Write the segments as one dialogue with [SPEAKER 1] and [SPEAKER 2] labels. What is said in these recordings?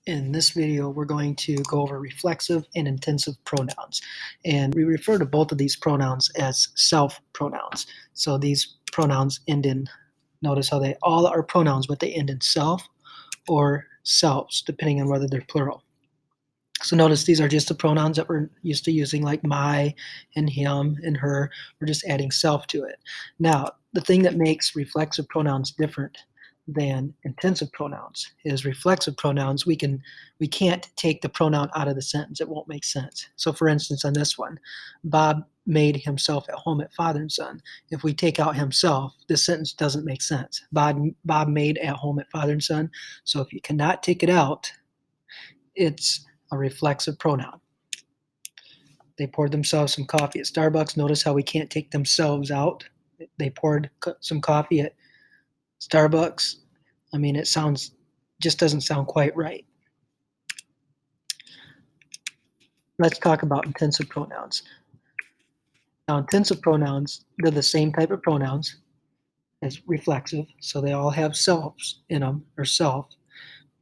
[SPEAKER 1] In this video, we're going to go over reflexive and intensive pronouns. And we refer to both of these pronouns as self pronouns. So these pronouns end in, notice how they all are pronouns, but they end in self or selves, depending on whether they're plural. So notice these are just the pronouns that we're used to using, like my and him and her. We're just adding self to it. Now, the thing that makes reflexive pronouns different than intensive pronouns is reflexive pronouns, we can't take the pronoun out of the sentence. It won't make sense. So for instance, on this one, Bob made himself at home at father and son. If we take out himself, the sentence doesn't make sense. Bob made at home at father and son. So if you cannot take it out, it's a reflexive pronoun. They poured themselves some coffee at Starbucks. Notice how we can't take themselves out. They poured some coffee at Starbucks. I mean, it just doesn't sound quite right. Let's talk about intensive pronouns. Now, intensive pronouns, they're the same type of pronouns as reflexive, so they all have selves in them, or self.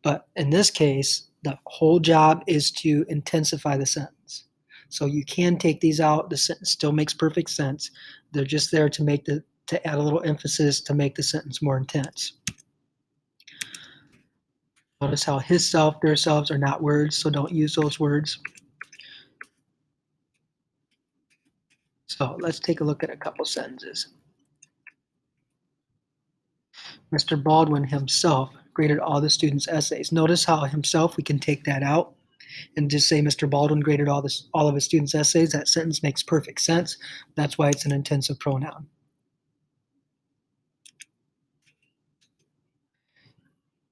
[SPEAKER 1] But in this case, the whole job is to intensify the sentence. So you can take these out. The sentence still makes perfect sense. They're just there to add a little emphasis to make the sentence more intense. Notice how his self, their selves are not words, so don't use those words. So let's take a look at a couple sentences. Mr. Baldwin himself graded all the students' essays. Notice how himself, we can take that out and just say Mr. Baldwin graded all of his students' essays. That sentence makes perfect sense. That's why it's an intensive pronoun.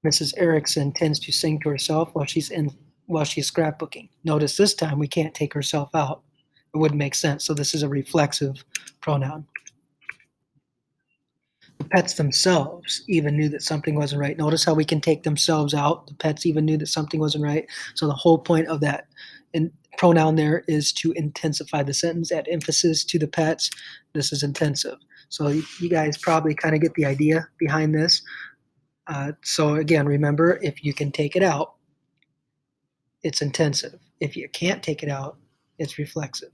[SPEAKER 1] Mrs. Erickson tends to sing to herself while she's scrapbooking. Notice this time we can't take herself out. It wouldn't make sense. So this is a reflexive pronoun. The pets themselves even knew that something wasn't right. Notice how we can take themselves out. The pets even knew that something wasn't right. So the whole point of that pronoun there is to intensify the sentence, add emphasis to the pets. This is intensive. So you guys probably kind of get the idea behind this. So again, remember, if you can take it out, it's intensive. If you can't take it out, it's reflexive.